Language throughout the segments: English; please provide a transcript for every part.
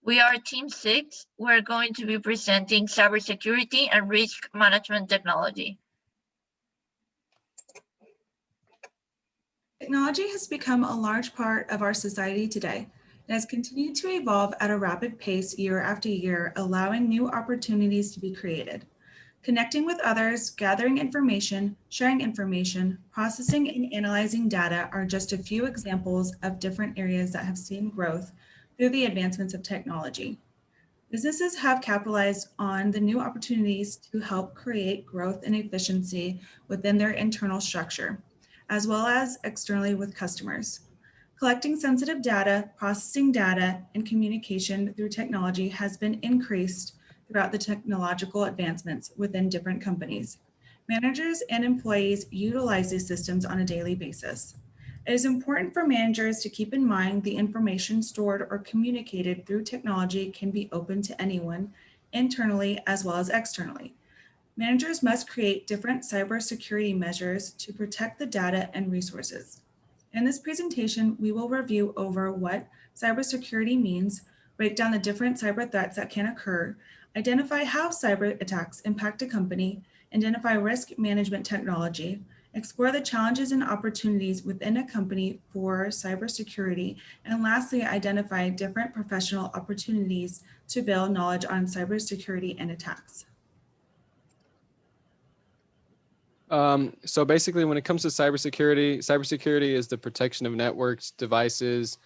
We are Team 6. We're going to be presenting cybersecurity and risk management technology. Technology has become a large part of our society today. It has continued to evolve at a rapid pace year after year, allowing new opportunities to be created. Connecting with others, gathering information, sharing information, processing and analyzing data are just a few examples of different areas that have seen growth through the advancements of technology. Businesses have capitalized on the new opportunities to help create growth and efficiency within their internal structure, as well as externally with customers. Collecting sensitive data, processing data, and communication through technology has been increased throughout the technological advancements within different companies. Managers and employees utilize these systems on a daily basis. It is important for managers to keep in mind the information stored or communicated through technology can be open to anyone, internally as well as externally. Managers must create different cybersecurity measures to protect the data and resources. In this presentation, we will review over what cybersecurity means, break down the different cyber threats that can occur, identify how cyber attacks impact a company, identify risk management technology, explore the challenges and opportunities within a company for cybersecurity, and lastly, identify different professional opportunities to build knowledge on cybersecurity and attacks. So basically, when it comes to cybersecurity, cybersecurity is the protection of networks, devices,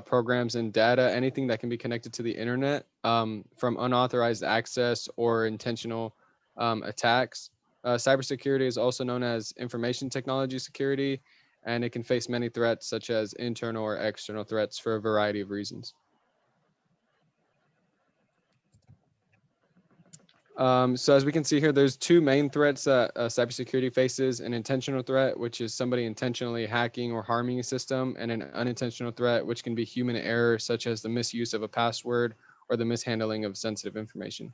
programs, and data, anything that can be connected to the internet from unauthorized access or intentional attacks. Cybersecurity is also known as information technology security, and it can face many threats such as internal or external threats for a variety of reasons. So as we can see here, there's two main threats that cybersecurity faces: an intentional threat, which is somebody intentionally hacking or harming a system, and an unintentional threat, which can be human error, such as the misuse of a password or the mishandling of sensitive information.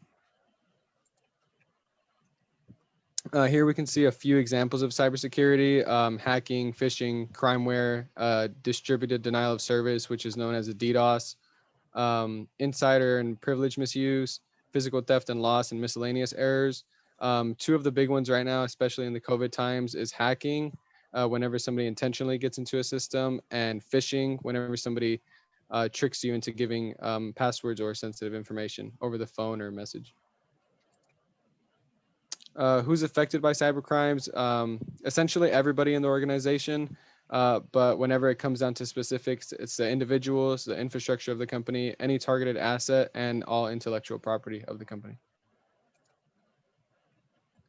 Here we can see a few examples of cybersecurity: hacking, phishing, crimeware, distributed denial of service, which is known as a DDoS, insider and privilege misuse, physical theft and loss, and miscellaneous errors. Two of the big ones right now, especially in the COVID times, is hacking, whenever somebody intentionally gets into a system, and phishing, whenever somebody tricks you into giving passwords or sensitive information over the phone or message. Who's affected by cybercrimes? Essentially everybody in the organization, but whenever it comes down to specifics, it's the individuals, the infrastructure of the company, any targeted asset, and all intellectual property of the company.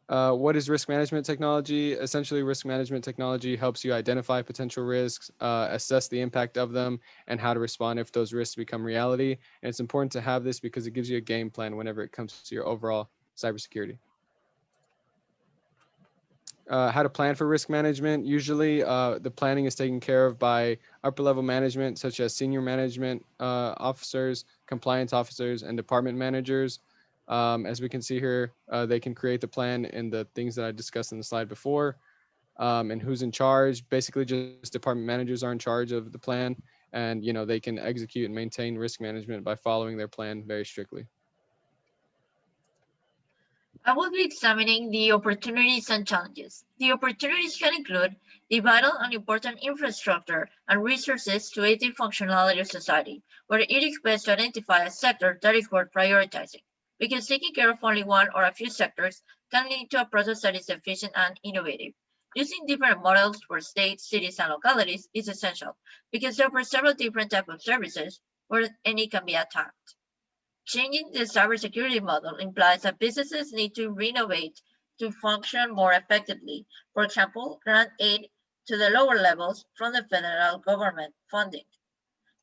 What is risk management technology? Essentially, risk management technology helps you identify potential risks, assess the impact of them, and how to respond if those risks become reality. And it's important to have this because it gives you a game plan whenever it comes to your overall cybersecurity. How to plan for risk management. Usually the planning is taken care of by upper level management, such as senior management officers, compliance officers, and department managers. As we can see here, they can create the plan in the things that I discussed in the slide before. And who's in charge? Basically, just department managers are in charge of the plan, and they can execute and maintain risk management by following their plan very strictly. I will be examining the opportunities and challenges. The opportunities can include the vital and important infrastructure and resources to aid the functionality of society, where it is best to identify a sector that is worth prioritizing, because taking care of only one or a few sectors can lead to a process that is efficient and innovative. Using different models for states, cities, and localities is essential, because there are several different types of services where any can be attacked. Changing the cybersecurity model implies that businesses need to renovate to function more effectively. For example, grant aid to the lower levels from the federal government funding.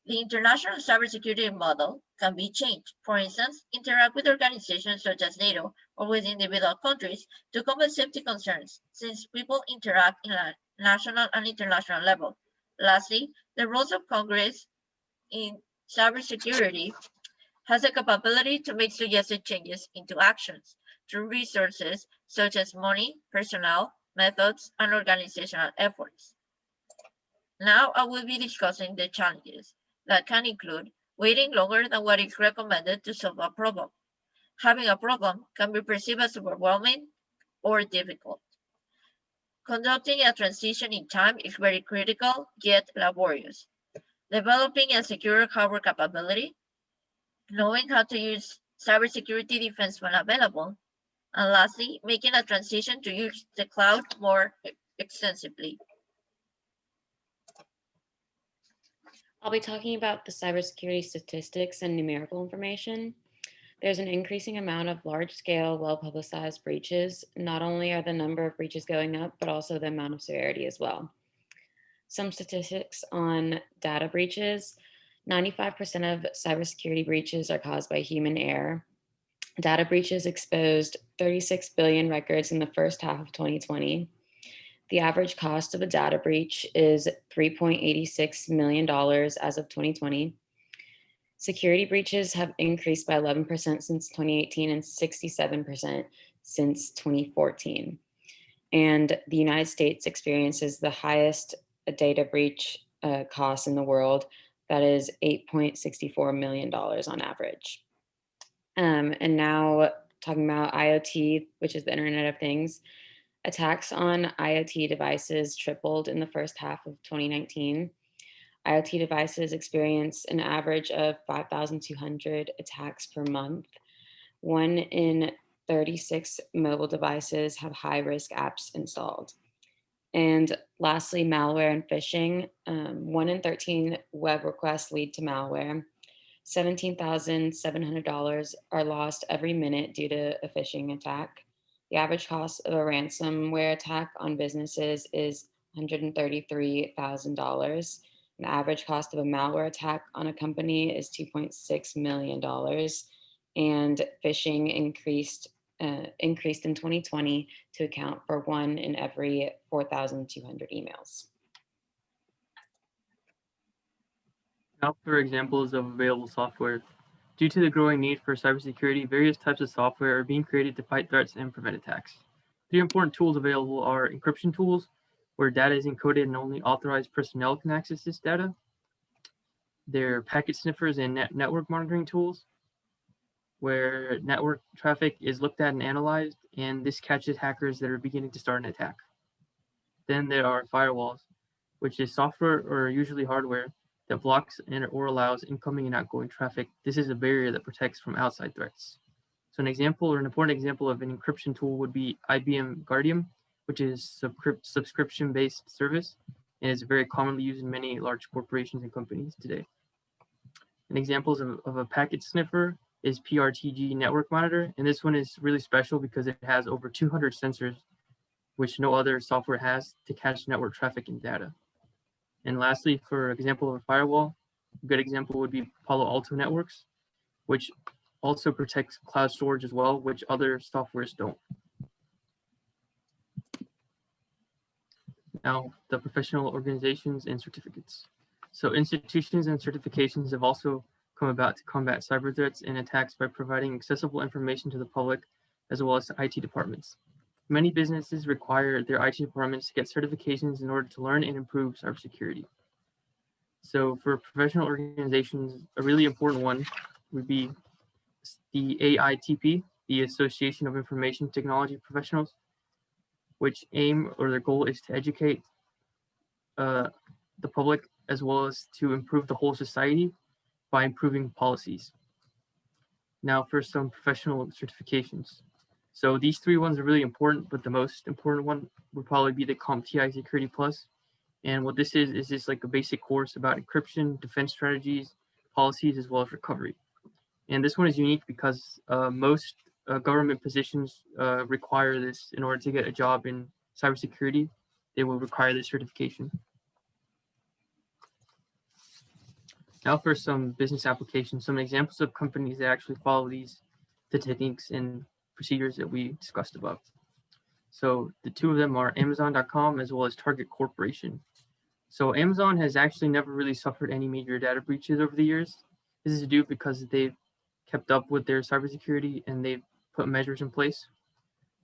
The international cybersecurity model can be changed. For instance, interact with organizations such as NATO or with individual countries to combat safety concerns, since people interact in a national and international level. Lastly, the roles of Congress in cybersecurity has the capability to make suggested changes into actions through resources such as money, personnel, methods, and organizational efforts. Now I will be discussing the challenges that can include waiting longer than what is recommended to solve a problem. Having a problem can be perceived as overwhelming or difficult. Conducting a transition in time is very critical yet laborious. Developing a secure hardware capability, knowing how to use cybersecurity defense when available, and lastly, making a transition to use the cloud more extensively. I'll be talking about the cybersecurity statistics and numerical information. There's an increasing amount of large-scale, well-publicized breaches. Not only are the number of breaches going up, but also the amount of severity as well. Some statistics on data breaches. 95% of cybersecurity breaches are caused by human error. Data breaches exposed 36 billion records in the first half of 2020. The average cost of a data breach is $3.86 million as of 2020. Security breaches have increased by 11% since 2018 and 67% since 2014. And the United States experiences the highest data breach cost in the world. That is $8.64 million on average. And now talking about IoT, which is the Internet of Things. Attacks on IoT devices tripled in the first half of 2019. IoT devices experience an average of 5,200 attacks per month. 1 in 36 mobile devices have high-risk apps installed. And lastly, malware and phishing. 1 in 13 web requests lead to malware. $17,700 are lost every minute due to a phishing attack. The average cost of a ransomware attack on businesses is $133,000. The average cost of a malware attack on a company is $2.6 million. And phishing increased in 2020 to account for 1 in every 4,200 emails. Now for examples of available software. Due to the growing need for cybersecurity, various types of software are being created to fight threats and prevent attacks. 3 important tools available are encryption tools, where data is encoded and only authorized personnel can access this data. There are packet sniffers and network monitoring tools, where network traffic is looked at and analyzed, and this catches hackers that are beginning to start an attack. Then there are firewalls, which is software or usually hardware that blocks or allows incoming and outgoing traffic. This is a barrier that protects from outside threats. So an example or an important example of an encryption tool would be IBM Guardium, which is subscription-based service and is very commonly used in many large corporations and companies today. An example of a packet sniffer is PRTG Network Monitor, and this one is really special because it has over 200 sensors, which no other software has, to catch network traffic and data. And lastly, for example of a firewall, a good example would be Palo Alto Networks, which also protects cloud storage as well, which other softwares don't. Now, the professional organizations and certificates. So institutions and certifications have also come about to combat cyber threats and attacks by providing accessible information to the public as well as to IT departments. Many businesses require their IT departments to get certifications in order to learn and improve cybersecurity. So for professional organizations, a really important one would be the AITP, the Association of Information Technology Professionals, which aim or their goal is to educate the public as well as to improve the whole society by improving policies. Now for some professional certifications. So these 3 ones are really important, but the most important one would probably be the CompTIA Security Plus. And what this is just like a basic course about encryption, defense strategies, policies, as well as recovery. And this one is unique because most government positions require this in order to get a job in cybersecurity. They will require this certification. Now for some business applications, some examples of companies that actually follow the techniques and procedures that we discussed above. So the 2 of them are Amazon.com as well as Target Corporation. So Amazon has actually never really suffered any major data breaches over the years. This is due because they've kept up with their cybersecurity and they've put measures in place.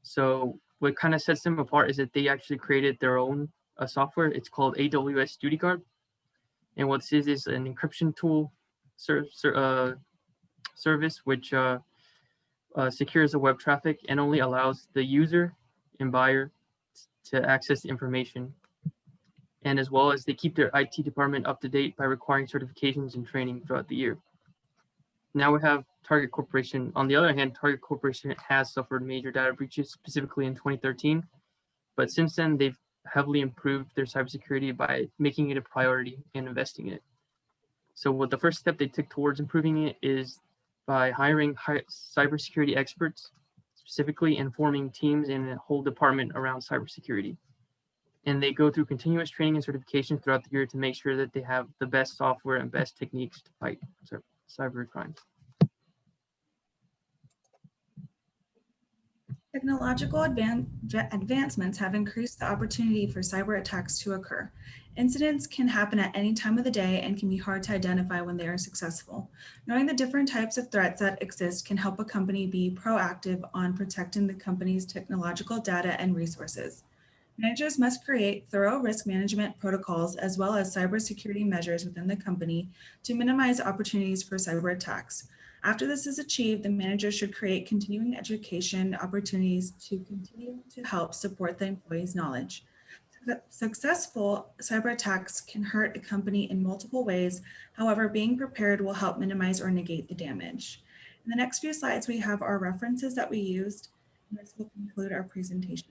So what kind of sets them apart is that they actually created their own software. It's called AWS Duty Guard. And what this is an encryption tool service, which secures the web traffic and only allows the user and buyer to access the information. And as well as they keep their IT department up to date by requiring certifications and training throughout the year. Now we have Target Corporation. On the other hand, Target Corporation has suffered major data breaches, specifically in 2013. But since then, they've heavily improved their cybersecurity by making it a priority and investing in it. So what the first step they took towards improving it is by hiring cybersecurity experts, specifically and forming teams in a whole department around cybersecurity. And they go through continuous training and certification throughout the year to make sure that they have the best software and best techniques to fight cyber crimes. Technological advancements have increased the opportunity for cyber attacks to occur. Incidents can happen at any time of the day and can be hard to identify when they are successful. Knowing the different types of threats that exist can help a company be proactive on protecting the company's technological data and resources. Managers must create thorough risk management protocols as well as cybersecurity measures within the company to minimize opportunities for cyber attacks. After this is achieved, the manager should create continuing education opportunities to continue to help support the employees' knowledge. Successful cyber attacks can hurt a company in multiple ways. However, being prepared will help minimize or negate the damage. In the next few slides, we have our references that we used. This will conclude our presentation.